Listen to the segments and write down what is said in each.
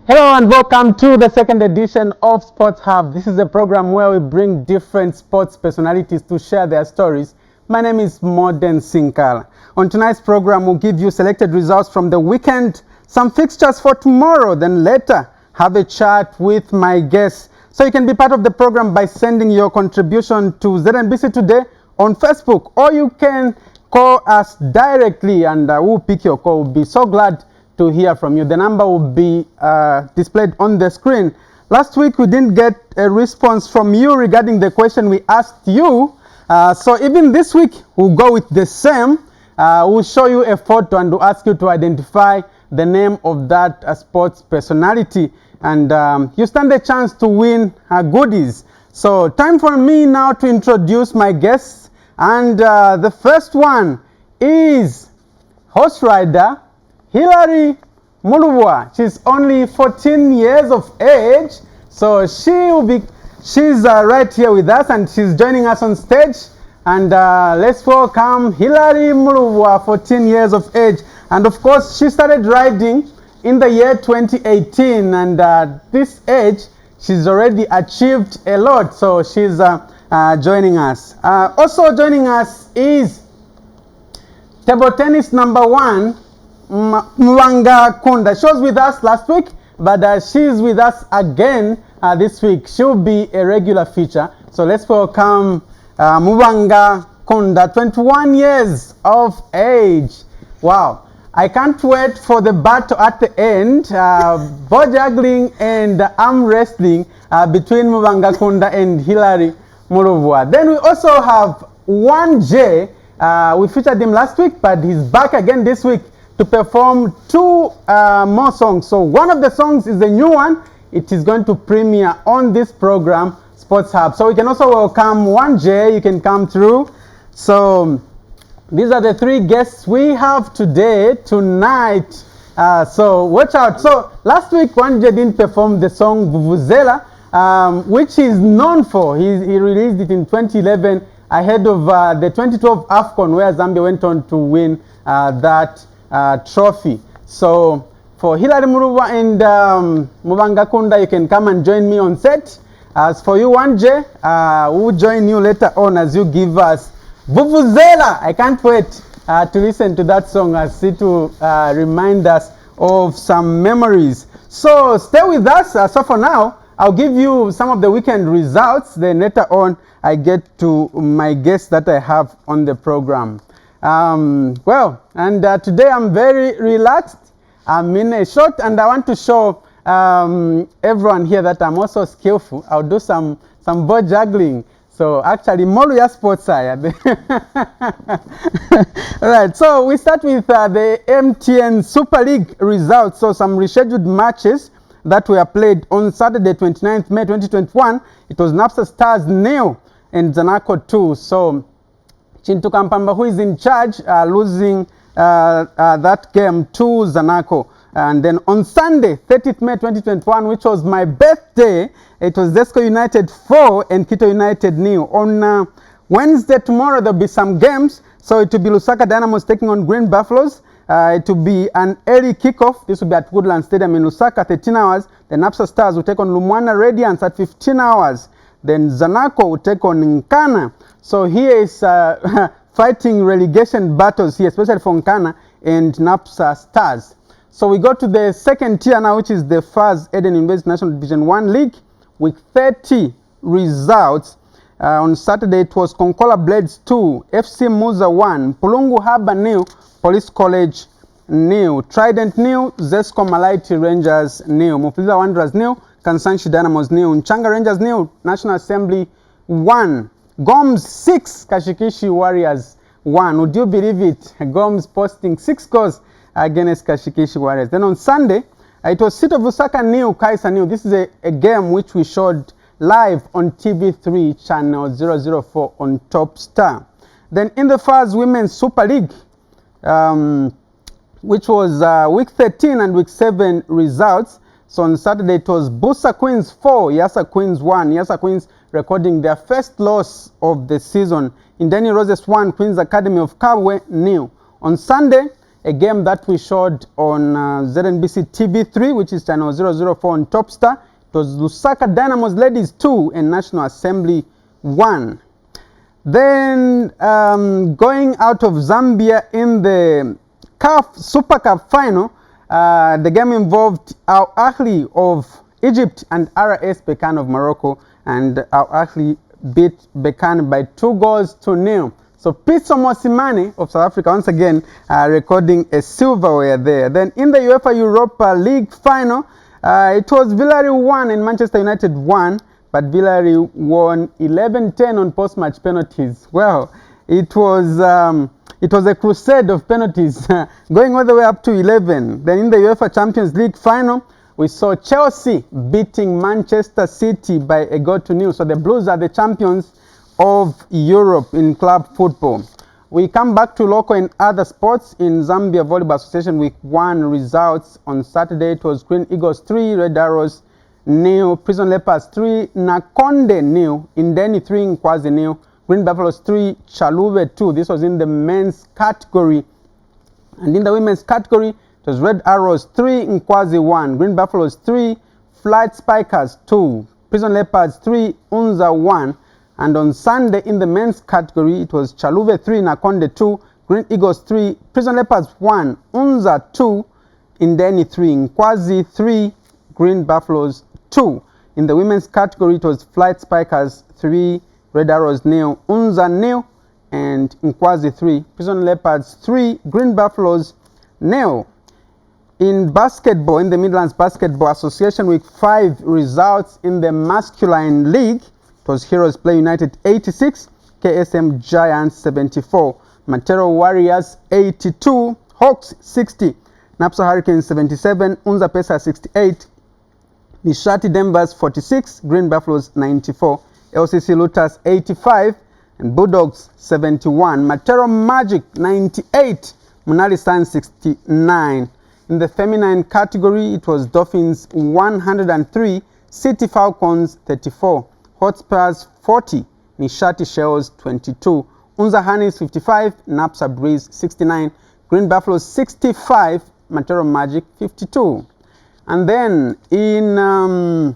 Hello and welcome to the second edition of Sports Hub. This is a program where we bring different sports personalities to share their stories. My name is Modern Sinkala. On tonight's program, we'll give you selected results from the weekend, some fixtures for tomorrow, then later have a chat with my guests. So you can be part of the program by sending your contribution to ZNBC Today on Facebook, or you can call us directly and we'll pick your call. We'll be so glad to hear from you. The number will be displayed on the screen. Last week we didn't get a response from you regarding the question we asked you. So even this week we'll go with the same. We'll show you a photo and we'll ask you to identify the name of that sports personality. And you stand a chance to win goodies. So time for me now to introduce my guests. And the first one is Horserider, Hilary Mulubwa. She's only 14 years of age, so she's right here with us and she's joining us on stage. And let's welcome Hilary Mulubwa, 14 years of age. And of course, she started riding in the year 2018, and at this age, she's already achieved a lot, so she's joining us. Also joining us is table tennis number 1, Mubanga Kunda. She was with us last week, but she's with us again this week. She'll be a regular feature. So let's welcome Mubanga Kunda, 21 years of age. Wow. I can't wait for the battle at the end, ball juggling and arm wrestling between Mubanga Kunda and Hilary Mulubwa. Then we also have 1J. We featured him last week, but he's back again this week to perform 2 more songs. So one of the songs is a new one. It is going to premiere on this program, Sports Hub. So we can also welcome 1J. You can come through. So these are the 3 guests we have tonight. So watch out. So last week 1J didn't perform the song Vuvuzela, which he's known for. He released it in 2011 ahead of the 2012 AFCON, where Zambia went on to win that trophy. So for Hilary Mulubwa and Mubanga Kunda, you can come and join me on set. As for you, 1J, we'll join you later on as you give us Vuvuzela. I can't wait to listen to that song as it will remind us of some memories. So stay with us. So for now, I'll give you some of the weekend results. Then later on, I get to my guests that I have on the program. Today I'm very relaxed. I'm in a short, and I want to show everyone here that I'm also skillful. I'll do some ball juggling. So actually, Moluya sports side. Alright, so we start with the MTN Super League results. So some rescheduled matches that were played on Saturday, 29th May 2021. It was Napsa Stars 0 and Zanaco 2. So Chintu Kampamba, who is in charge, losing that game to Zanaco. And then on Sunday, 30th May 2021, which was my birthday, it was Desco United 4 and Quito United 0. On Wednesday, tomorrow, there'll be some games. So it will be Lusaka Dynamos taking on Green Buffaloes. It will be an early kickoff. This will be at Woodland Stadium in Lusaka, 13 hours. Then Napsa Stars will take on Lumwana Radiance at 15 hours. Then Zanaco will take on Nkana. So here is fighting relegation battles here, especially for Nkana and Napsa Stars. So we go to the second tier now, which is the FAS Eden University National Division 1 League with 30 results. On Saturday, it was Konkola Blades 2, FC Muza 1, Pulungu Harbour 0, Police College 0, Trident 0, Zesco Malaiti Rangers 0, Mufliza Wanderers 0, Kansanshi Dynamos 0, Nchanga Rangers 0, National Assembly 1, Goms 6, Kashikishi Warriors 1. Would you believe it? Goms posting 6 goals against Kashikishi Warriors. Then on Sunday, it was City of Lusaka 0, Kaisa 0. This is a game which we showed live on TV3 channel 004 on Top Star. Then in the FAS Women's Super League, which was week 13 and week 7 results. So on Saturday it was Busa Queens 4, Yasa Queens 1. Yasa Queens recording their first loss of the season. Indeni Roses 1, Queens Academy of Kabwe 0. On Sunday a game that we showed on ZNBC TV3, which is channel 004 on Topstar. It was Lusaka Dynamos Ladies 2 and National Assembly 1. Then going out of Zambia in the CAF Super Cup final, the game involved Al Ahly of Egypt and RS Berkane of Morocco, and Al Ahly beat Berkane by 2-0. So Pitso Mosimane of South Africa once again recording a silverware there. Then in the UEFA Europa League final, it was Villarreal 1 and Manchester United 1, but Villarreal won 11-10 on post-match penalties. Well, it was a crusade of penalties going all the way up to 11. Then in the UEFA Champions League final, we saw Chelsea beating Manchester City by 1-0. So the Blues are the champions of Europe in club football. We come back to local and other sports. In Zambia Volleyball Association Week 1 results on Saturday, it was Green Eagles 3, Red Arrows 0, Prison Leopards 3, Nakonde 0, Indeni 3, Nkwazi 0, Green Buffaloes 3, Chaluve 2. This was in the men's category. And in the women's category, it was Red Arrows 3, Nkwazi 1, Green Buffaloes 3, Flight Spikers 2, Prison Leopards 3, Unza 1. And on Sunday in the men's category, it was Chaluve 3, Nakonde 2, Green Eagles 3, Prison Leopards 1, Unza 2, Indeni 3, Nkwazi 3, Green Buffaloes 2. In the women's category, it was Flight Spikers 3, Red Arrows 0, Unza 0, and Nkwazi 3, Prison Leopards 3, Green Buffaloes 0. In basketball, in the Midlands Basketball Association Week 5 results in the masculine league, it was Heroes Play United 86, KSM Giants 74, Matero Warriors 82, Hawks 60, Napsa Hurricanes 77, Unza Pesa 68, Nishati Denvers 46, Green Buffaloes 94, LCC Looters 85, and Bulldogs 71, Matero Magic 98, Munali Suns 69. In the feminine category, it was Dolphins 103, City Falcons 34, Hotspurs 40, Nishati Shells 22, Unza Hanis 55, Napsa Breeze 69, Green Buffaloes 65, Matero Magic 52. And then in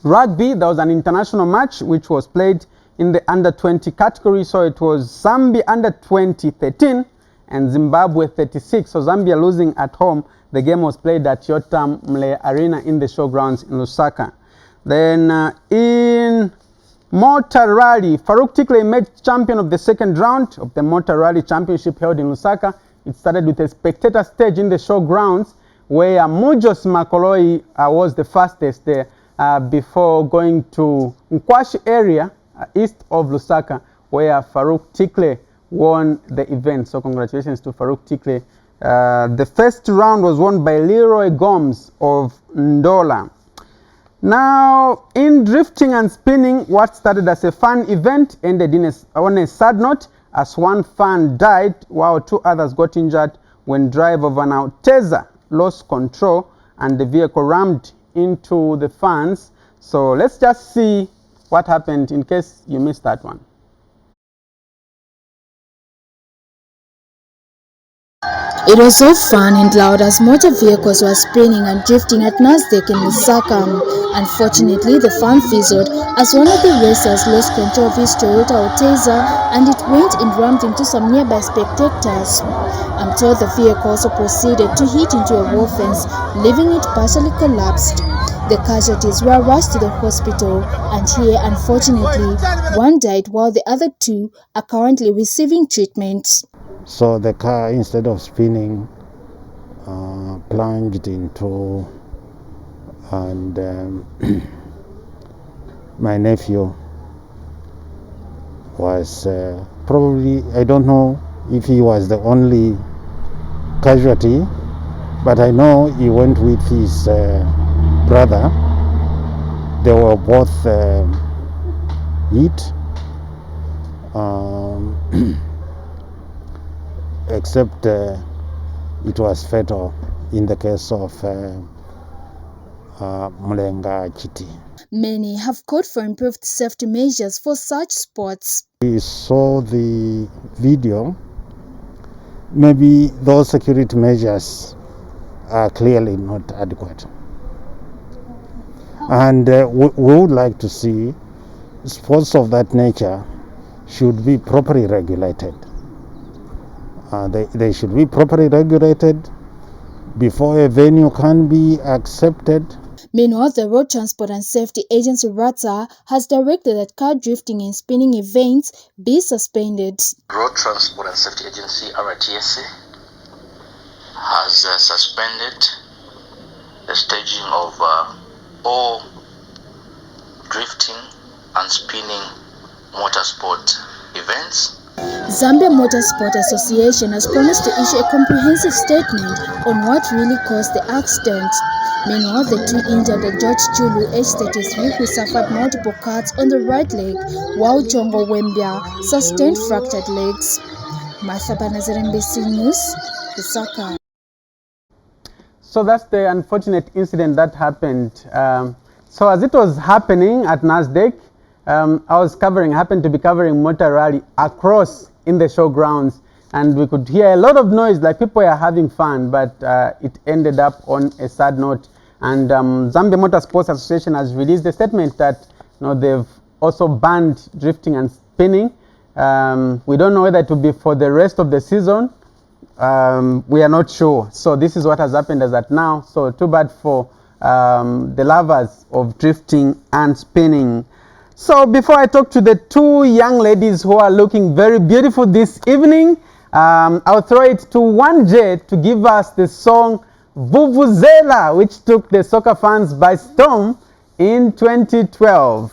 rugby, there was an international match which was played in the under-20 category. So it was Zambia under-20 13 and Zimbabwe 36. So Zambia losing at home. The game was played at Yotam Mle Arena in the showgrounds in Lusaka. Then in Motor Rally, Farouk Tikle made champion of the second round of the Motor Rally Championship held in Lusaka. It started with a spectator stage in the showgrounds where Mujos Makoloi was the fastest there before going to Nkwashi area east of Lusaka, where Farouk Tikle won the event. So congratulations to Farouk Tikle. The first round was won by Leroy Gomes of Ndola. Now, in drifting and spinning, what started as a fun event ended on a sad note as one fan died while two others got injured when driver of an Alteza lost control and the vehicle rammed into the fans. So let's just see what happened in case you missed that one. It was so fun and loud as motor vehicles were spinning and drifting at Nasdaq in Lusaka. Unfortunately, the fun fizzled as one of the racers lost control of his Toyota Alteza and it went and rammed into some nearby spectators. I'm told the vehicle also proceeded to hit into a wall fence, leaving it partially collapsed. The casualties were rushed to the hospital, and here, unfortunately, one died while the other two are currently receiving treatment. So the car, instead of spinning, plunged into, and my nephew was probably, I don't know if he was the only casualty, but I know he went with his brother. They were both hit. Except it was fatal in the case of Mulenga Chiti. Many have called for improved safety measures for such sports. We saw the video maybe those security measures are clearly not adequate. And we would like to see sports of that nature should be properly regulated. They should be properly regulated before a venue can be accepted. Meanwhile, the Road Transport and Safety Agency RATSA has directed that car drifting and spinning events be suspended. Road Transport and Safety Agency RTSA has suspended the staging of all drifting and spinning motorsport events. Zambia Motorsport Association has promised to issue a comprehensive statement on what really caused the accident. Meanwhile, the two injured are George Chulu, age 33, who suffered multiple cuts on the right leg, while Jongo Wembia sustained fractured legs. Martha Banazar, NBC News, Lusaka. So that's the unfortunate incident that happened. So as it was happening at NASDAQ, happened to be covering motor rally across in the showgrounds, and we could hear a lot of noise, like people were having fun, but it ended up on a sad note. And Zambia Motorsports Association has released a statement that they've also banned drifting and spinning. We don't know whether it will be for the rest of the season. We are not sure. So this is what has happened as at now. So too bad for the lovers of drifting and spinning. So before I talk to the two young ladies who are looking very beautiful this evening, I'll throw it to 1J to give us the song Vuvuzela, which took the soccer fans by storm in 2012.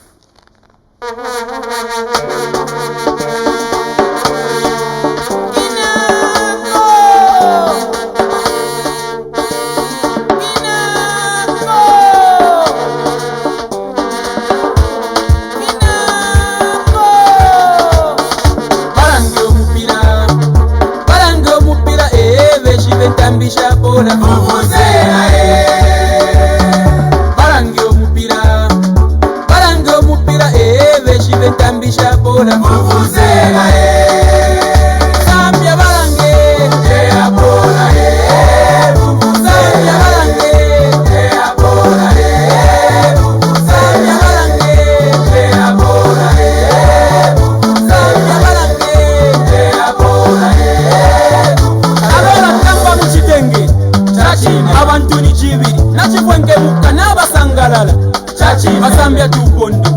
Basambya tukondo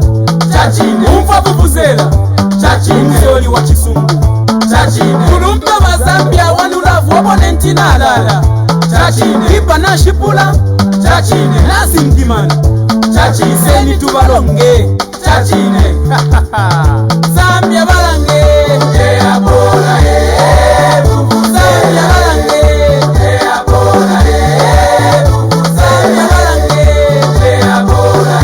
chachine umfa vuvuzela chachine soli wa chisungu chachine kulumba basambya wanulavu opponenti nalala chachine ipa na shipula chachine nasingimana chachine seni tubalonge chachine Zambia balange abola Zambia balange abola Zambia balange abola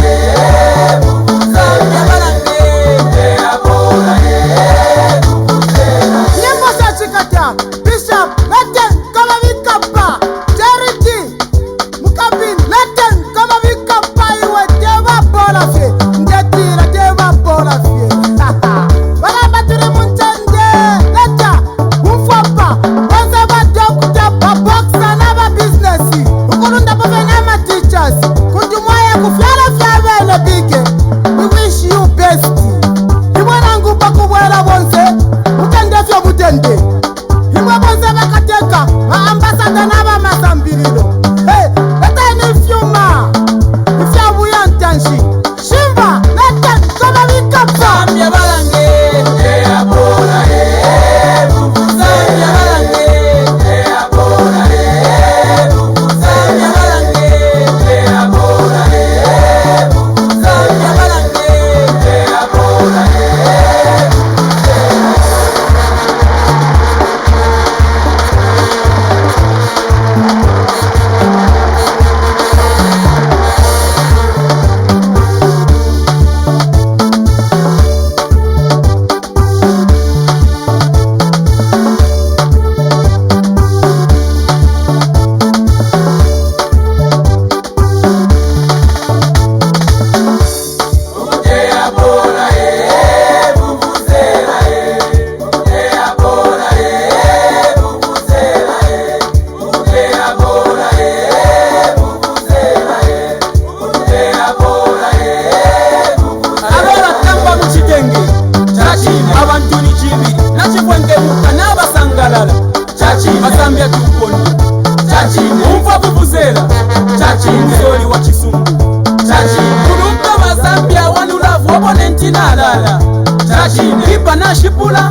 chinalala chachine ipa nashipula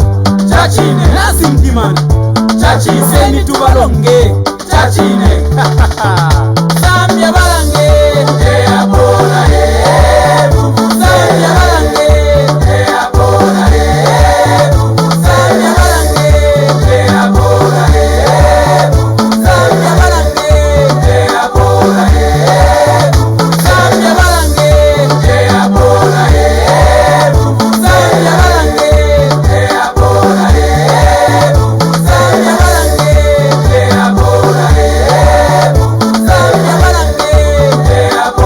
chachine nasimtimana chachiseni tubalonge chachine Zambia balange eapona Zambia balange eapona Zambia balange eapona Zambia balange eapona Zambia balange eapona Zambia balange eapona Zambia balange eapona Zambia balange eapona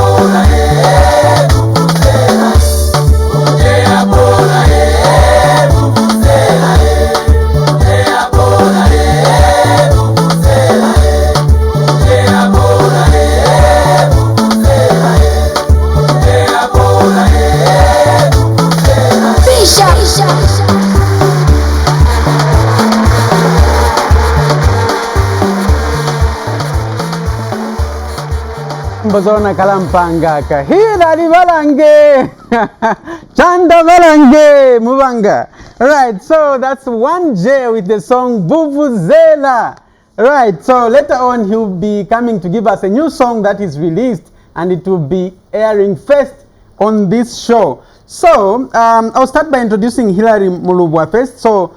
Mbozona kalampangaka hilali balange chanda balange Mubanga. Right, so that's 1J with the song Vuvuzela. Right, so later on he'll be coming to give us a new song that is released and it will be airing first on this show. So I'll start by introducing Hilary Mulubwa first. So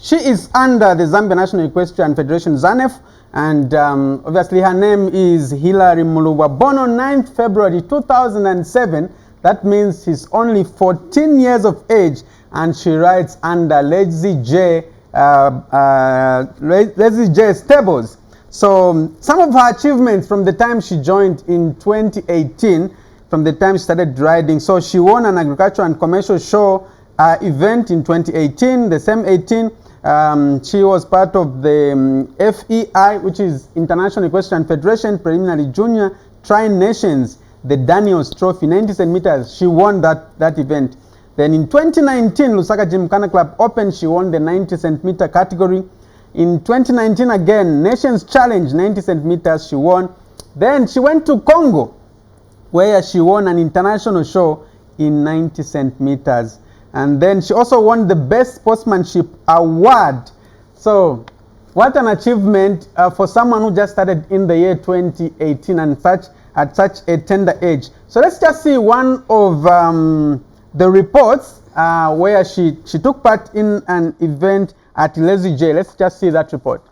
she is under the Zambia National Equestrian Federation, ZANEF, and obviously her name is Hilary Mulubwa, born on 9th February 2007. That means she's only 14 years of age, and she rides under Lazy J stables. So some of her achievements from the time she joined in 2018, from the time she started riding. So she won an agricultural and commercial show event in 2018, the same 18. She was part of the FEI, which is International Equestrian Federation Preliminary Junior Tri-Nations, the Daniels Trophy, 90 centimeters. She won that event. Then in 2019, Lusaka Gymkhana Club Open, she won the 90 centimeter category. In 2019 again, Nations Challenge, 90 centimeters, she won. Then she went to Congo, where she won an international show in 90 centimeters. And then she also won the Best Sportsmanship Award. So what an achievement for someone who just started in the year 2018 and at such a tender age. So let's just see one of the reports where she took part in an event at Lazy J. Let's just see that report.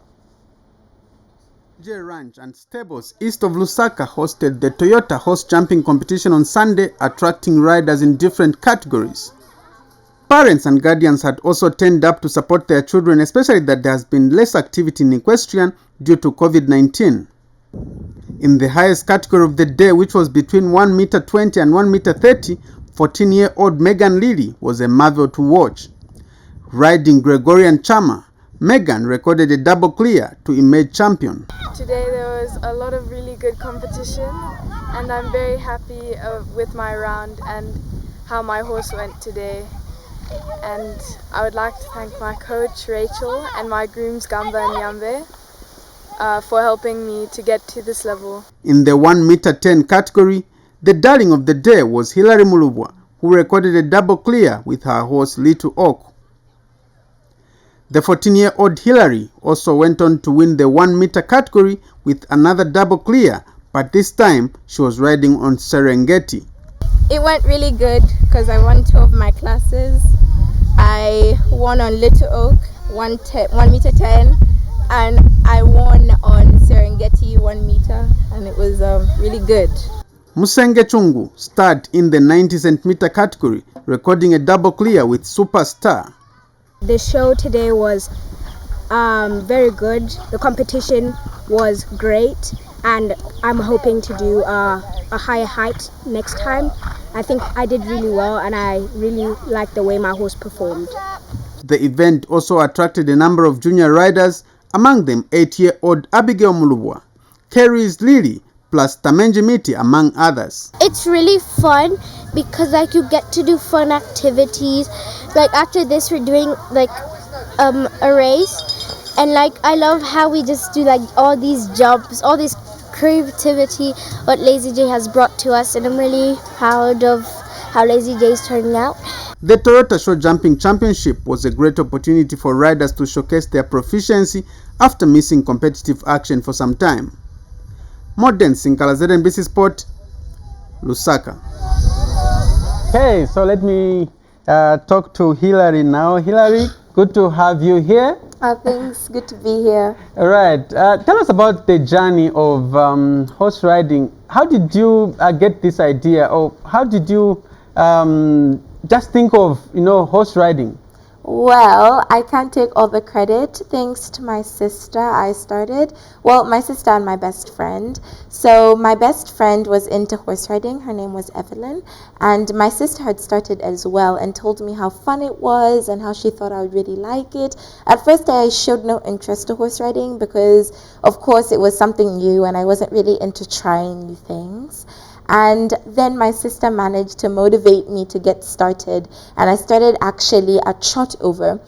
J Ranch and Stables east of Lusaka hosted the Toyota horse jumping competition on Sunday, attracting riders in different categories. Parents and guardians had also turned up to support their children, especially that there has been less activity in equestrian due to COVID-19. In the highest category of the day, which was between 1 meter 20 and 1 meter 30, 14-year-old Megan Lilly was a marvel to watch. Riding Gregorian Chama, Megan recorded a double clear to emerge champion. Today there was a lot of really good competition and I'm very happy with my round and how my horse went today. And I would like to thank my coach Rachel and my grooms Gamba and Yambe for helping me to get to this level. In the 1 meter 10 category, the darling of the day was Hilary Mulubwa, who recorded a double clear with her horse Little Oak. The 14-year-old Hilary also went on to win the 1 meter category with another double clear, but this time she was riding on Serengeti. It went really good because I won 2 of my classes. I won on Little Oak, 1 meter 10, and I won on Serengeti 1 meter, and it was really good. Musenge Chungu starred in the 90 centimeter category, recording a double clear with Superstar. The show today was very good. The competition was great, and I'm hoping to do a higher height next time. I think I did really well, and I really liked the way my horse performed. The event also attracted a number of junior riders, among them 8-year-old Abigail Mulubwa, Kerry's Lily, plus Tamenji Miti, among others. It's really fun because you get to do fun activities. After this we're doing a race, and I love how we just do all these jumps, all this creativity what Lazy J has brought to us, and I'm really proud of how Lazy J is turning out. The Toyota Show Jumping Championship was a great opportunity for riders to showcase their proficiency after missing competitive action for some time. Modern Sinkala, ZNBC Sport, Lusaka. Okay, so let me talk to Hillary now. Hillary, good to have you here. Thanks, good to be here. All right, tell us about the journey of horse riding. How did you get this idea, or how did you just think of, horse riding? Well, I can't take all the credit. Thanks to my sister, I started. Well, my sister and my best friend. So my best friend was into horse riding. Her name was Evelyn. And my sister had started as well and told me how fun it was and how she thought I would really like it. At first, I showed no interest to horse riding because, of course, it was something new and I wasn't really into trying new things. And then my sister managed to motivate me to get started, and I started actually at trot over.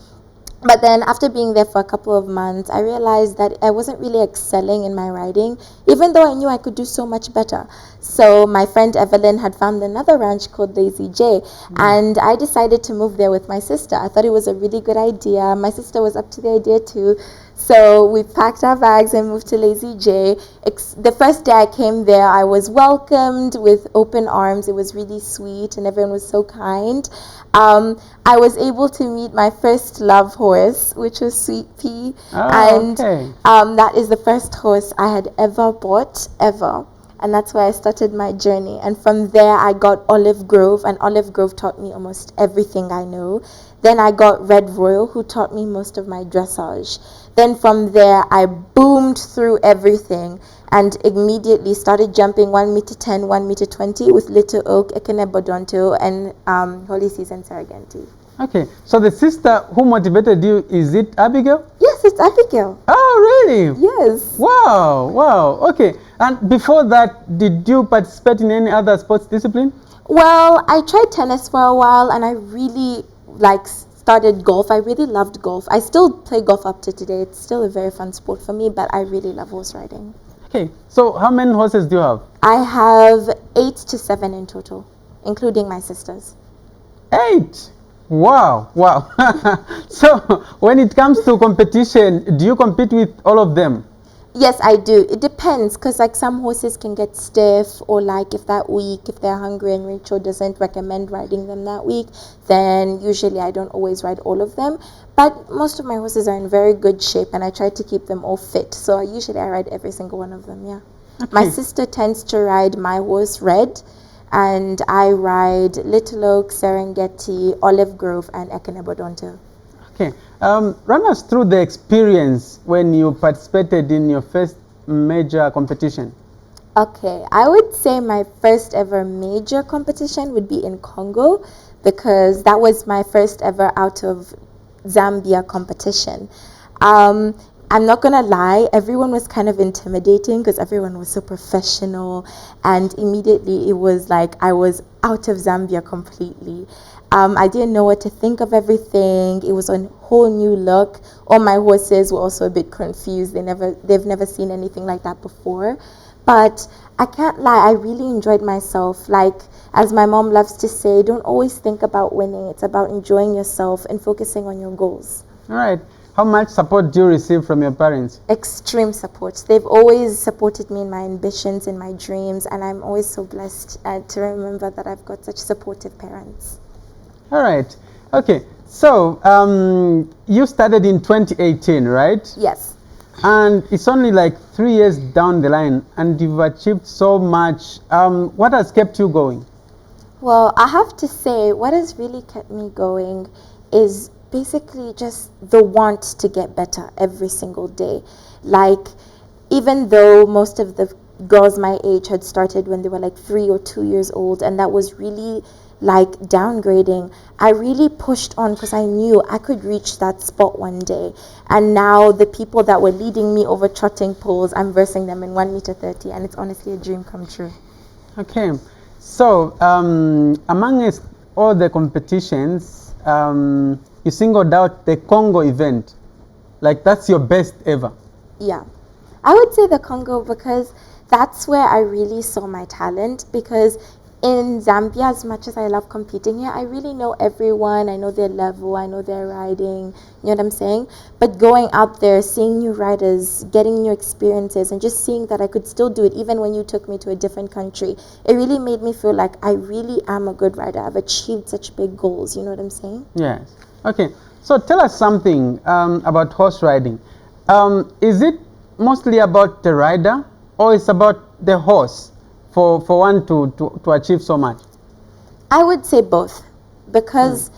But then after being there for a couple of months, I realized that I wasn't really excelling in my riding, even though I knew I could do so much better. So my friend Evelyn had found another ranch called Lazy J, and I decided to move there with my sister. I thought it was a really good idea. My sister was up to the idea too. So we packed our bags and moved to Lazy J. The first day I came there, I was welcomed with open arms. It was really sweet and everyone was so kind. I was able to meet my first love horse, which was Sweet Pea. And that is the first horse I had ever bought, ever. And that's where I started my journey. And from there, I got Olive Grove, and Olive Grove taught me almost everything I know. Then I got Red Royal, who taught me most of my dressage. Then from there, I boomed through everything and immediately started jumping 1 meter 10, 1 meter 20 with Little Oak, Ekene Bodonto, and Holy Season Serengeti. Okay, so the sister who motivated you, is it Abigail? Yes, it's Abigail. Oh, really? Yes. Wow, wow. Okay, and before that, did you participate in any other sports discipline? Well, I tried tennis for a while, and I really started golf. I really loved golf. I still play golf up to today. It's still a very fun sport for me, but I really love horse riding. Okay, so how many horses do you have? I have 8 to 7 in total, including my sisters. 8? Wow, wow. So when it comes to competition, do you compete with all of them? Yes, I do. It depends, because some horses can get stiff, or if that week, if they're hungry and Rachel doesn't recommend riding them that week, then usually I don't always ride all of them. But most of my horses are in very good shape, and I try to keep them all fit. So usually I ride every single one of them, yeah. Okay. My sister tends to ride my horse Red, and I ride Little Oak, Serengeti, Olive Grove, and Ekene Bodonto. Okay, run us through the experience when you participated in your first major competition. Okay, I would say my first ever major competition would be in Congo, because that was my first ever out of Zambia competition. I'm not gonna lie, everyone was kind of intimidating because everyone was so professional, and immediately it was like I was out of Zambia completely. I didn't know what to think of everything. It was a whole new look. All my horses were also a bit confused. They've never seen anything like that before. But I can't lie, I really enjoyed myself. As my mom loves to say, don't always think about winning. It's about enjoying yourself and focusing on your goals. All right. How much support do you receive from your parents? Extreme support. They've always supported me in my ambitions, in my dreams, and I'm always so blessed to remember that I've got such supportive parents. All right. Okay. So you started in 2018, right? Yes. And it's only 3 years down the line, and you've achieved so much. What has kept you going? Well, I have to say, what has really kept me going is basically just the want to get better every single day. Even though most of the girls my age had started when they were 3 or 2 years old, and that was really downgrading, I really pushed on because I knew I could reach that spot one day. And now the people that were leading me over trotting poles, I'm versing them in 1 meter 30, and it's honestly a dream come true. Okay, so amongst all the competitions, you singled out the Congo event. That's your best ever. Yeah, I would say the Congo, because that's where I really saw my talent, because in Zambia, as much as I love competing here, I really know everyone. I know their level, I know their riding, you know what I'm saying? But going out there, seeing new riders, getting new experiences, and just seeing that I could still do it even when you took me to a different country, it really made me feel like I really am a good rider. I've achieved such big goals, you know what I'm saying? Yes. Okay. So tell us something about horse riding. Is it mostly about the rider, or it's about the horse for one to achieve so much? I would say both, because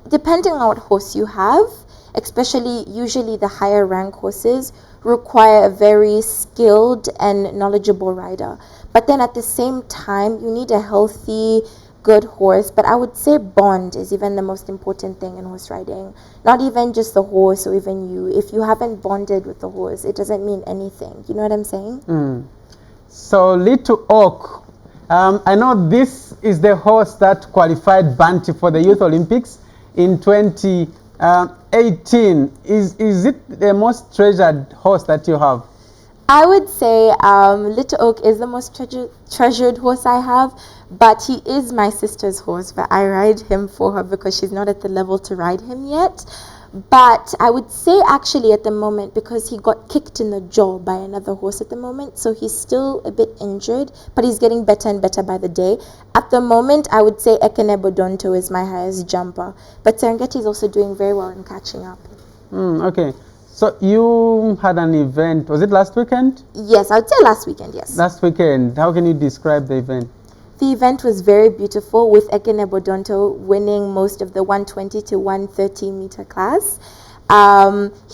depending on what horse you have, especially usually the higher rank horses require a very skilled and knowledgeable rider. But then at the same time, you need a healthy, good horse. But I would say bond is even the most important thing in horse riding. Not even just the horse or even you. If you haven't bonded with the horse, it doesn't mean anything. You know what I'm saying? So Little Oak, I know this is the horse that qualified Banty for the Youth Olympics in 2018. Is it the most treasured horse that you have? I would say Little Oak is the most treasured horse I have, but he is my sister's horse, but I ride him for her because she's not at the level to ride him yet. But I would say actually at the moment, because he got kicked in the jaw by another horse at the moment, so he's still a bit injured, but he's getting better and better by the day. At the moment, I would say Ekene Bodonto is my highest jumper, but Serengeti is also doing very well in catching up. Okay. So you had an event, was it last weekend? Yes, I would say last weekend, yes. Last weekend. How can you describe the event? The event was very beautiful, with Ekene Bodonto winning most of the 120 to 130 meter class.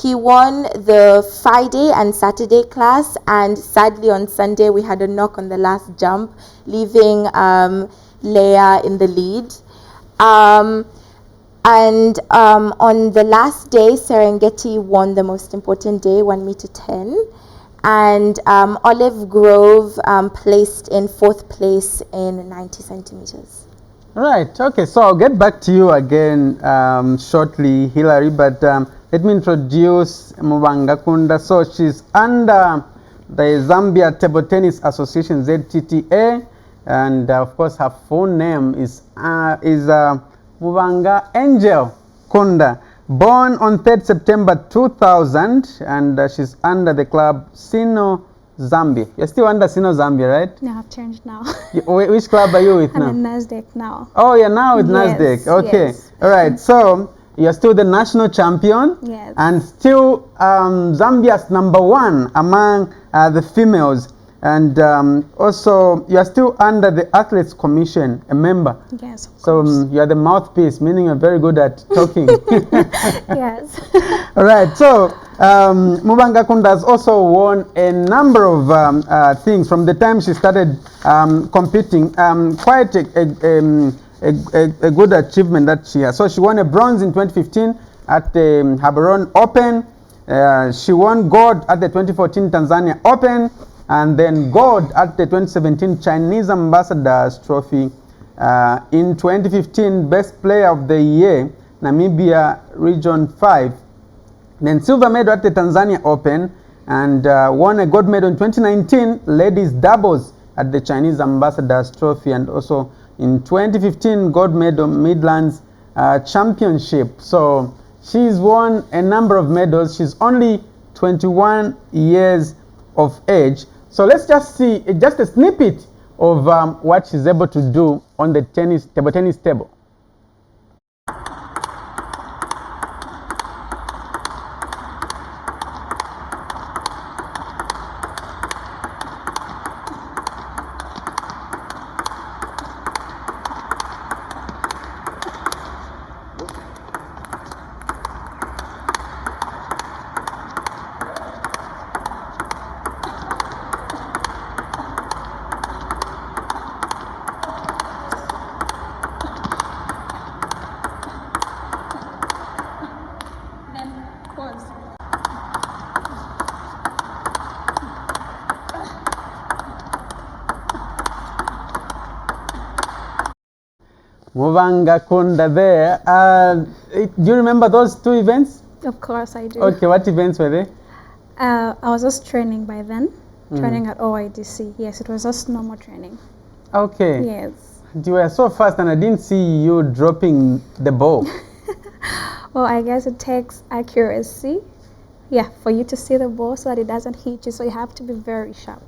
He won the Friday and Saturday class, and sadly on Sunday we had a knock on the last jump, leaving Leia in the lead. And on the last day, Serengeti won the most important day, 1 meter 10. And Olive Grove placed in 4th place in 90 centimeters. Right. Okay. So I'll get back to you again shortly, Hilary. But let me introduce Mubanga Kunda. So she's under the Zambia Table Tennis Association, ZTTA, and of course her full name is Mubanga Angel Kunda. Born on 3rd September 2000, and she's under the club Sino Zambia. You're still under Sino Zambia, right? No, I've changed now. Which club are you with now? I'm in NASDAQ now. Oh, you're now with NASDAQ. Okay. Yes. All right. So you're still the national champion. Yes. And still Zambia's #1 among the females. And also, you are still under the Athletes Commission, a member. Yes, of so course. you are the mouthpiece, meaning you're very good at talking. Yes. All right. So Mubanga Kunda has also won a number of things from the time she started competing. Quite a good achievement that she has. So she won a bronze in 2015 at the Gaborone Open. She won gold at the 2014 Tanzania Open. And then gold at the 2017 Chinese Ambassadors Trophy. In 2015, Best Player of the Year, Namibia Region 5. Then silver medal at the Tanzania Open, and won a gold medal in 2019, Ladies Doubles at the Chinese Ambassadors Trophy, and also in 2015, gold medal Midlands Championship. So she's won a number of medals. She's only 21 years of age. So let's just see just a snippet of what she's able to do on the table tennis table. Mubanga Kunda there. Do you remember those two events? Of course I do. Okay, what events were they? I was just training by then, training at OIDC. Yes, it was just normal training. Okay. Yes. You were so fast and I didn't see you dropping the ball. Well, I guess it takes accuracy, yeah, for you to see the ball so that it doesn't hit you. So you have to be very sharp.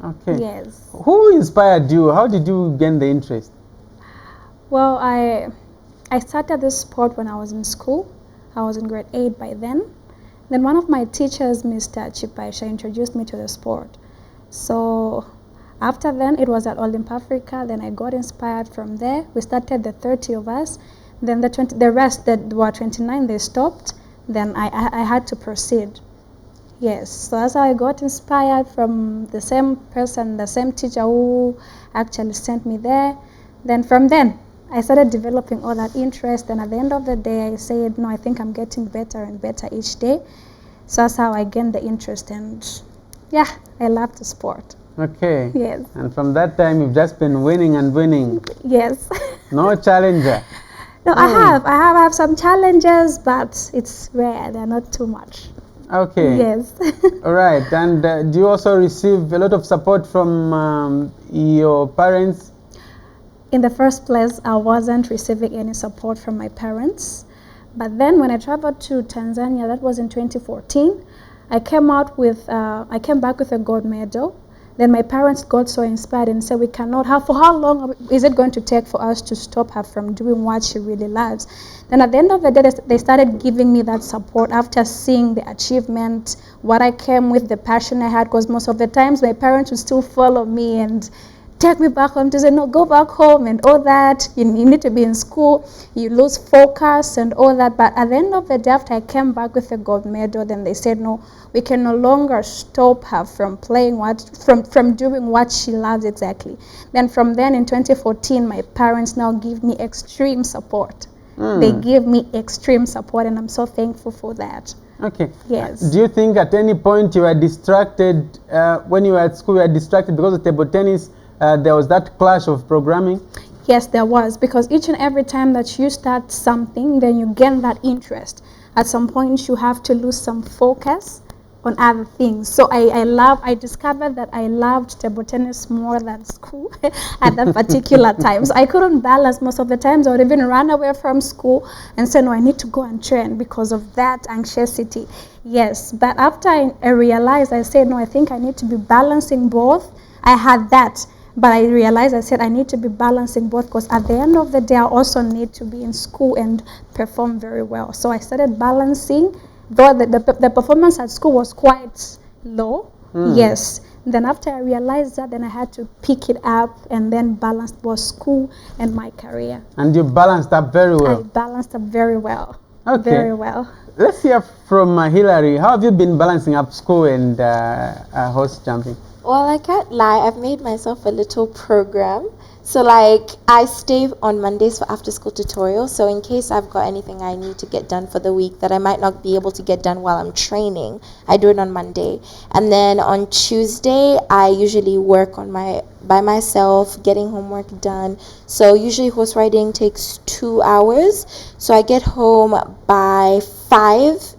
Okay. Yes. Who inspired you? How did you gain the interest? Well, I started this sport when I was in school. I was in grade 8 by then. Then one of my teachers, Mr. Chipaisha, introduced me to the sport. So after then, it was at Olymp Africa. Then I got inspired from there. We started the 30 of us. Then the rest that were 29, they stopped. Then I had to proceed. Yes, so that's how I got inspired from the same person, the same teacher who actually sent me there. Then from then, I started developing all that interest. And at the end of the day, I said, no, I think I'm getting better and better each day. So that's how I gained the interest. And yeah, I love the sport. Okay. Yes. And from that time, you've just been winning and winning. Yes. No challenger. No, I have some challenges, but it's rare. They're not too much. Okay. Yes. All right. And do you also receive a lot of support from your parents? In the first place, I wasn't receiving any support from my parents. But then when I traveled to Tanzania, that was in 2014, I came back with a gold medal. Then my parents got so inspired and said, for how long is it going to take for us to stop her from doing what she really loves? Then at the end of the day, they started giving me that support after seeing the achievement, what I came with, the passion I had, because most of the times my parents would still follow me and take me back home to say, no, go back home and all that. You need to be in school. You lose focus and all that. But at the end of the day, after I came back with a gold medal, then they said, no, we can no longer stop her from from doing what she loves exactly. Then from then in 2014, my parents now give me extreme support. They give me extreme support, and I'm so thankful for that. Okay. Yes. Do you think at any point you were distracted, when you were at school, you were distracted because of table tennis? There was that clash of programming? Yes, there was, because each and every time that you start something, then you gain that interest. At some point, you have to lose some focus on other things. So I discovered that I loved table tennis more than school at that particular time. So I couldn't balance. Most of the times I would even run away from school and say, no, I need to go and train because of that anxiety. Yes, but after I realized, I said, no, I think I need to be balancing both. I had that. But I realized, I said, I need to be balancing both, because at the end of the day, I also need to be in school and perform very well. So I started balancing, though the performance at school was quite low. Yes. Then after I realized that, then I had to pick it up and then balance both school and my career. And you balanced up very well. I balanced up very well. Okay. Very well. Let's hear from Hilary. How have you been balancing up school and horse jumping? Well, I can't lie, I've made myself a little program. So like, I stay on Mondays for after school tutorials. So in case I've got anything I need to get done for the week that I might not be able to get done while I'm training, I do it on Monday. And then on Tuesday, I usually work on by myself, getting homework done. So usually horse riding takes 2 hours. So I get home by 5:40,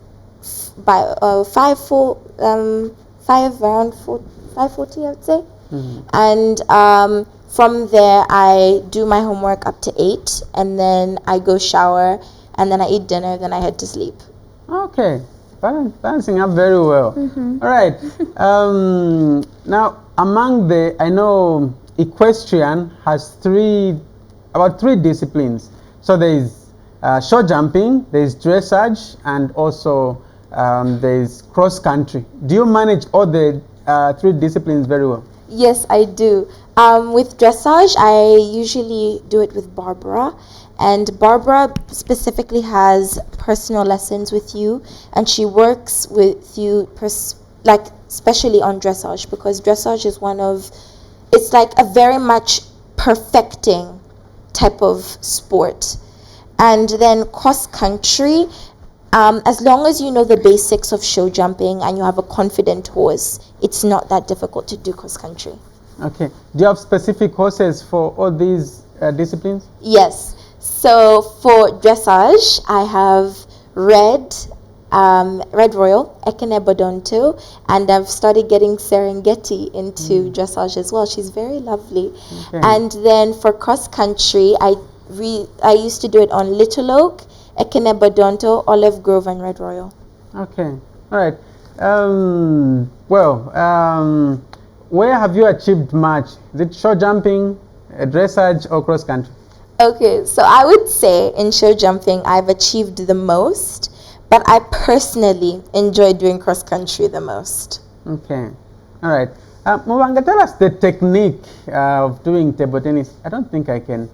I would say. And from there, I do my homework up to 8, and then I go shower, and then I eat dinner, then I head to sleep. Okay, balancing up very well. All right. Now, I know equestrian has about three disciplines. So there is short jumping, there is dressage, and also there is cross country. Do you manage all the three disciplines very well? Yes, I do. With dressage, I usually do it with Barbara, and Barbara specifically has personal lessons with you, and she works with you especially on dressage, because dressage is it's like a very much perfecting type of sport. And then cross country, as long as you know the basics of show jumping and you have a confident horse, it's not that difficult to do cross country. Okay. Do you have specific horses for all these disciplines? Yes. So for dressage, I have Red, Red Royal, Ekene Bodonto, and I've started getting Serengeti into dressage as well. She's very lovely. Okay. And then for cross country, I used to do it on Little Oak, Ekene Bodonto, Olive Grove, and Red Royal. Okay. All right. Where have you achieved much? Is it show jumping, dressage, or cross country? Okay, so I would say in show jumping, I've achieved the most, but I personally enjoy doing cross country the most. Okay. All right. Mubanga, tell us the technique of doing table tennis. I don't think I can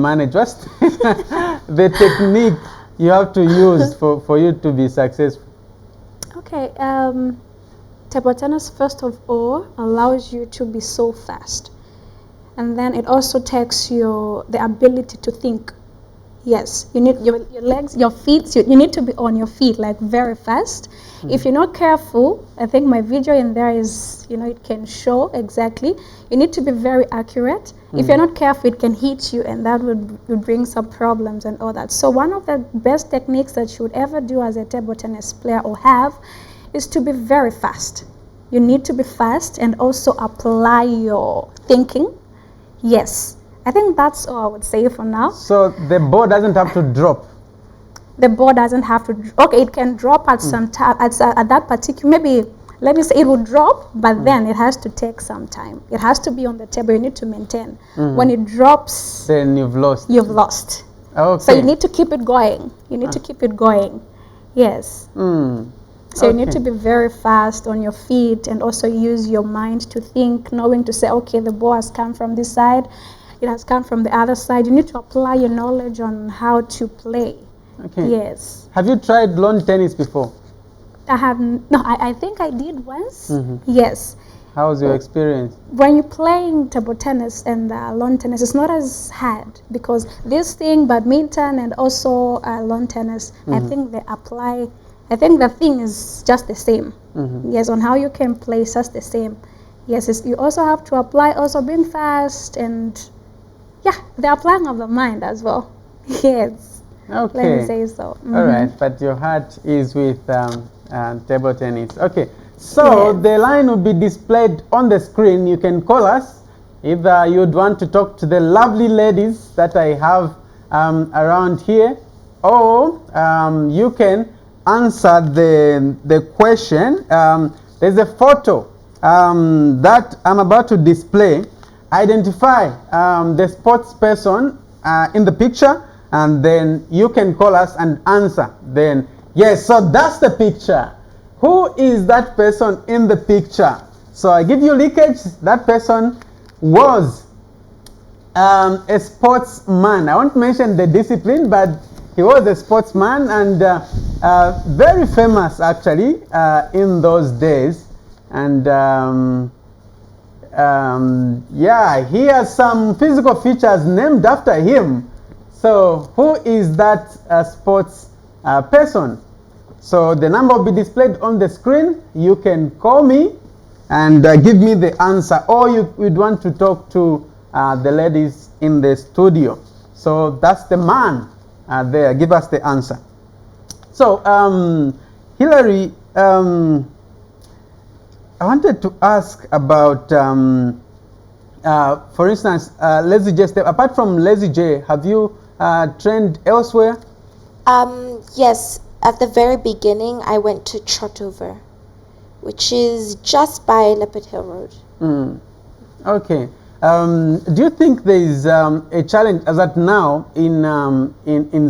manage. What's the technique you have to use for you to be successful? Okay, table tennis first of all allows you to be so fast, and then it also takes the ability to think. Yes, you need your legs, your feet, you need to be on your feet like very fast. If you're not careful, I think my video in there is, it can show exactly. You need to be very accurate. If you're not careful, it can hit you, and that would bring some problems and all that. So one of the best techniques that you would ever do as a table tennis player or have is to be very fast. You need to be fast and also apply your thinking. Yes. I think that's all I would say for now. So the ball doesn't have to drop. The ball doesn't have to. Okay, it can drop at some time. At that particular, maybe let me say it will drop, but then it has to take some time. It has to be on the table. You need to maintain. When it drops, then you've lost. You've lost. Okay. So you need to keep it going. You need to keep it going. Yes. So you need to be very fast on your feet and also use your mind to think, knowing to say, okay, the ball has come from this side. It has come from the other side. You need to apply your knowledge on how to play. Okay. Yes. Have you tried lawn tennis before? I have no. I think I did once. Yes. How was your experience? When you're playing table tennis and lawn tennis, it's not as hard because this thing, badminton and also lawn tennis, I think they apply. I think the thing is just the same. Yes, on how you can play, it's just the same. Yes, you also have to apply also being fast and the applying of the mind as well. Yes. Okay. Let me say so. All right, but your heart is with table tennis. Okay, so the line will be displayed on the screen. You can call us. Either you'd want to talk to the lovely ladies that I have around here, or you can answer the question. There's a photo that I'm about to display. Identify the sports person in the picture, and then you can call us and answer. Then, yes, so that's the picture. Who is that person in the picture? So I give you leakage. That person was a sportsman. I won't mention the discipline, but he was a sportsman and very famous actually in those days. And he has some physical features named after him. So who is that sports person? So the number will be displayed on the screen. You can call me and give me the answer, or you would want to talk to the ladies in the studio. So that's the man there. Give us the answer. So Hillary, I wanted to ask about, for instance, Lazy J step. Apart from Lazy J, have you trained elsewhere? Yes, at the very beginning, I went to Trotover, which is just by Leopard Hill Road. Okay. Do you think there is a challenge as at now in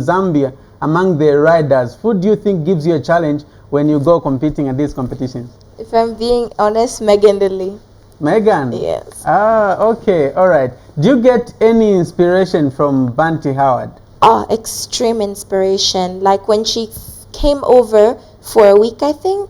Zambia among the riders? Who do you think gives you a challenge when you go competing at these competitions? If I'm being honest, Megan Lilly. Megan? Yes. Okay, all right. Do you get any inspiration from Banty Howard? Oh, extreme inspiration. Like when she came over for a week, I think,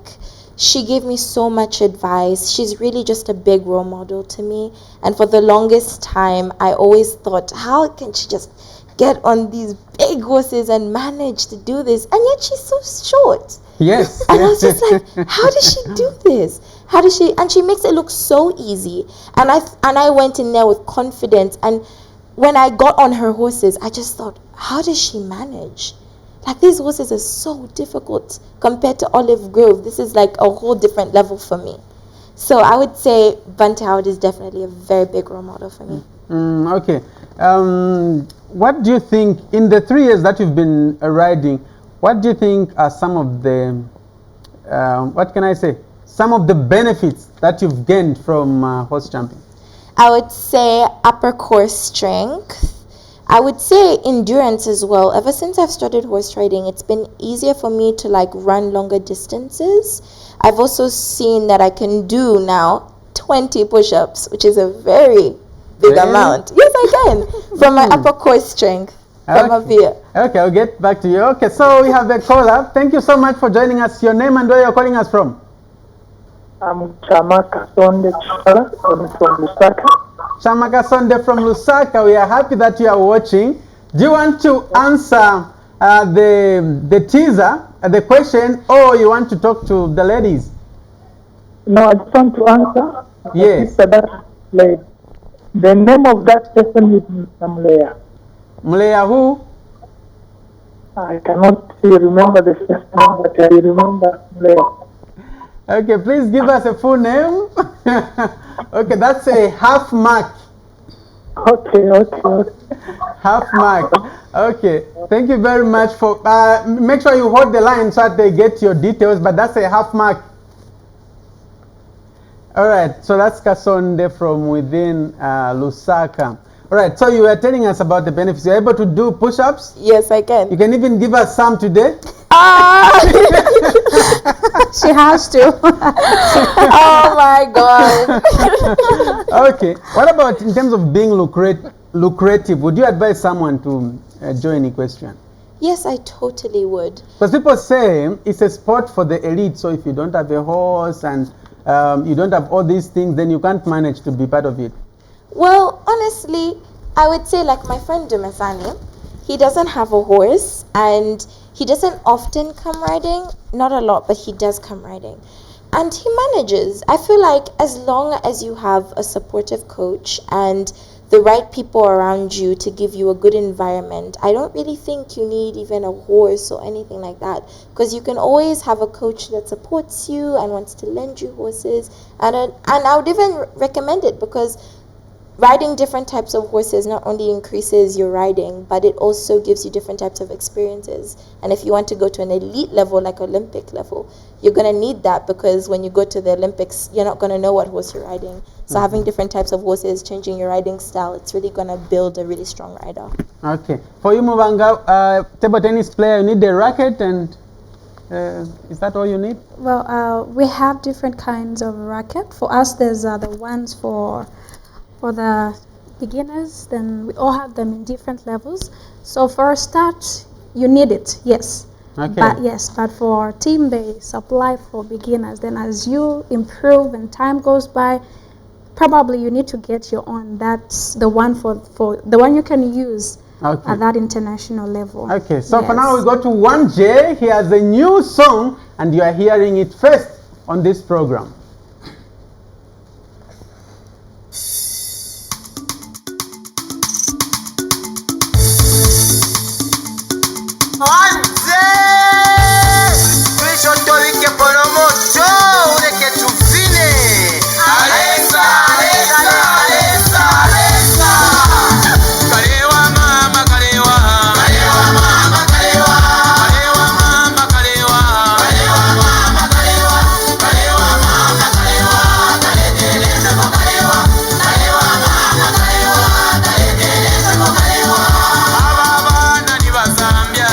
she gave me so much advice. She's really just a big role model to me. And for the longest time, I always thought, how can she just get on these big horses and manage to do this? And yet she's so short. Yes. And I was just like, how does she do this? How does she? And she makes it look so easy. And I went in there with confidence. And when I got on her horses, I just thought, how does she manage? like these horses are so difficult compared to Olive Grove. This is like a whole different level for me. So I would say Bunty Howard is definitely a very big role model for me. Okay. What do you think, in the 3 years that you've been riding, what do you think are some of the, what can I say, some of the benefits that you've gained from horse jumping? I would say upper core strength. I would say endurance as well. Ever since I've started horse riding, it's been easier for me to like run longer distances. I've also seen that I can do now 20 push-ups, which is a very big amount. Yes, I can, from my upper core strength. From up here. Okay, I'll get back to you. Okay, so we have a caller. Thank you so much for joining us. Your name and where you're calling us from? I'm Chamaka Sonde from Lusaka. Chamaka Sonde from Lusaka. We are happy that you are watching. Do you want to answer the teaser, the question, or you want to talk to the ladies? No, I just want to answer. Yes. The name of that person is Mr. Mulea who? I cannot remember the first name, but I remember Mulea. Okay, please give us a full name. Okay, that's a half mark. Okay. Half mark. Okay, thank you very much for, make sure you hold the line so that they get your details, but that's a half mark. All right, so that's Kasonde from within Lusaka. All right, so you were telling us about the benefits. You're able to do push-ups? Yes, I can. You can even give us some today? She has to. Oh my God. Okay, what about in terms of being lucrative? Would you advise someone to join equestrian? Yes, I totally would. Because people say it's a sport for the elite, so if you don't have a horse and you don't have all these things, then you can't manage to be part of it. Well, honestly, I would say like my friend Dumasani, he doesn't have a horse and he doesn't often come riding, not a lot, but he does come riding. And he manages. I feel like as long as you have a supportive coach and the right people around you to give you a good environment, I don't really think you need even a horse or anything like that, because you can always have a coach that supports you and wants to lend you horses. And I would even recommend it, because riding different types of horses not only increases your riding, but it also gives you different types of experiences. And if you want to go to an elite level, like Olympic level, you're going to need that, because when you go to the Olympics, you're not going to know what horse you're riding. So having different types of horses, changing your riding style, it's really going to build a really strong rider. Okay. For you, Mubanga, table tennis player, you need a racket, and is that all you need? Well, we have different kinds of racket. For us, there's the ones for the beginners, then we all have them in different levels. So for a start, you need it, yes. Okay. But for team, they supply for beginners. Then as you improve and time goes by, probably you need to get your own. That's the one for the one you can use at that international level. Okay, so for now we go to 1J. He has a new song and you are hearing it first on this program. Ababana ni basambya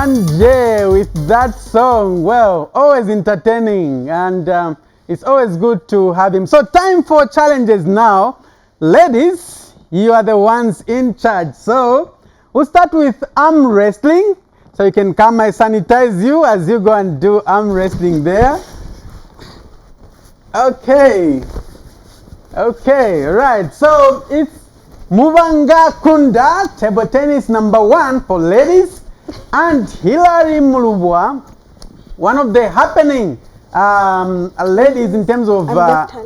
And yeah, with that song, well, always entertaining, and it's always good to have him. So time for challenges now. Ladies, you are the ones in charge. So we'll start with arm wrestling. So you can come, I sanitize you as you go and do arm wrestling there. Okay. Okay, right. So it's Mubanga Kunda, table tennis #1 for ladies, and Hilary Mulubwa, one of the happening ladies in terms of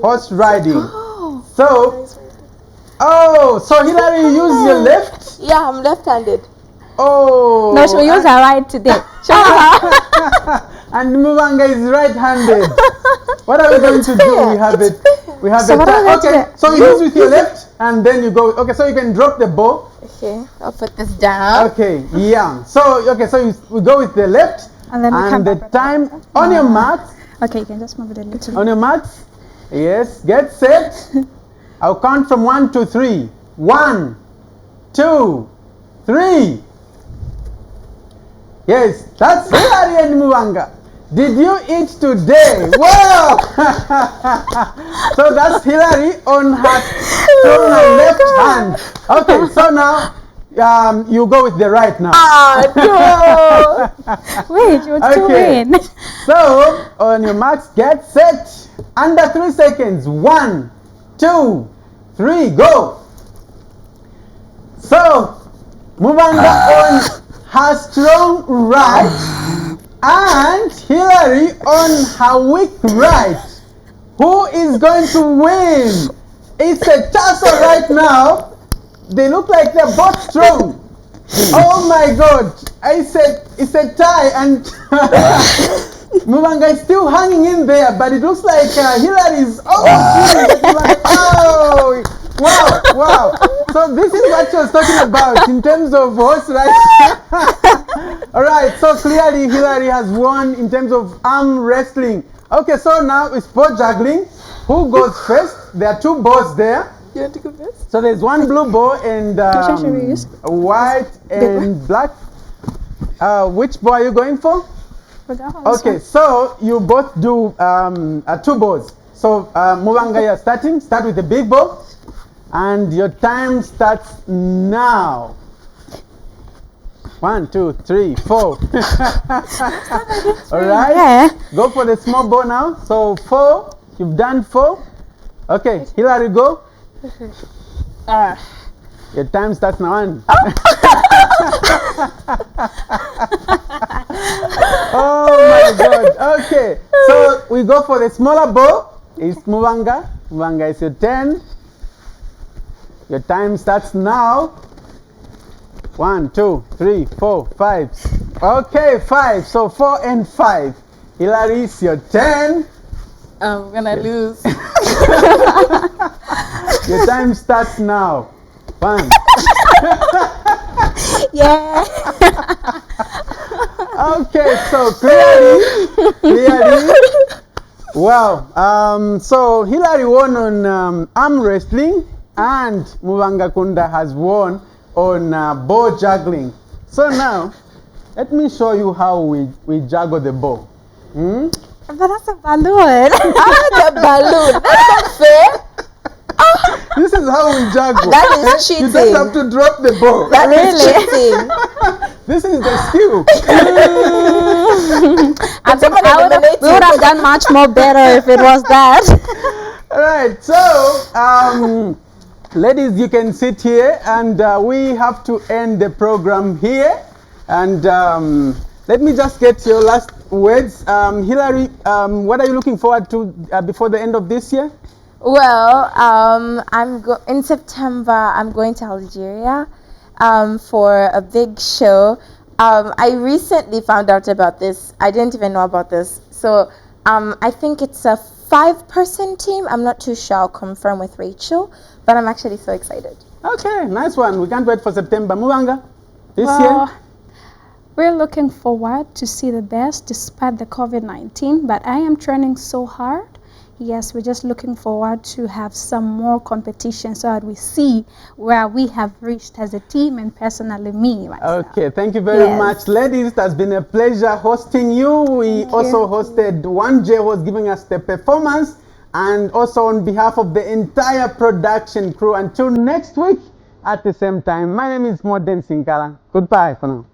horse riding. So Hilary, you use your left? Yeah, I'm left-handed. Oh. No, she'll use her right today. And Mubanga is right-handed. What are we going to do? We have it. We have it. Okay, so you use with your left, and then you go. Okay, so you can drop the ball. Okay, I'll put this down. Okay, yeah. So we go with the left, And then we come the back. time on your mat. Okay, you can just move it a little. On your mat. Yes. Get set. I'll count from 1 to 3. 1, 2, 3. Yes, that's Hilary and Mubanga. Did you eat today? Wow! So that's Hilary on her left hand. Okay, so now you go with the right now. No! Wait, you want to win. So on your marks, get set. Under 3 seconds. 1, 2, 3, go. So Mubanga on her strong right, and Hilary on her weak right. Who is going to win? It's a tussle right now. They look like they're both strong. Oh my God! It's a tie, and Mubanga is still hanging in there, but it looks like Hilary is almost winning. Oh! Wow! So this is what she was talking about in terms of horse riding. Alright, so clearly Hilary has won in terms of arm wrestling. Okay, so now it's ball juggling. Who goes first? There are 2 balls there. You want to go first? So there's 1 blue ball and white and black. Which ball are you going for? Okay, so you both do 2 balls. So Mubanga, you're starting. Start with the big ball. And your time starts now. 1, 2, 3, 4. All right. Yeah. Go for the small ball now. So 4. You've done 4. Okay, Hilary, go. Your time starts now. 1. Oh my God. Okay. So we go for the smaller ball. It's Mubanga. Mubanga, it's your turn. Your time starts now. 1, 2, 3, 4, 5. Okay, 5. So 4 and 5. Hilary, it's your turn. I'm gonna lose. Your time starts now. 1. Yeah. Okay, so clearly. Wow. So Hilary won on arm wrestling, and Mubanga Kunda has won on ball juggling. So now, let me show you how we juggle the ball. But that's a balloon. The balloon. That's not fair. This is how we juggle. That is cheating. You just have to drop the ball. That is cheating. This is the skill. We would have done much more better if it was that. Alright, so ladies, you can sit here, and we have to end the program here. And let me just get your last words. Hilary, what are you looking forward to before the end of this year? Well, in September, I'm going to Algeria for a big show. I recently found out about this. I didn't even know about this. So I think it's a 5-person team. I'm not too sure. I'll confirm with Rachel, but I'm actually so excited. Okay, nice one. We can't wait for September. Mubanga, this year? We're looking forward to see the best despite the COVID-19, but I am training so hard Yes, we're just looking forward to have some more competition so that we see where we have reached as a team and personally me myself. Okay, thank you very Yes. much. Ladies, it has been a pleasure hosting you. We also hosted 1J, who was giving us the performance, and also on behalf of the entire production crew. Until next week at the same time, my name is Moden Sinkala. Goodbye for now.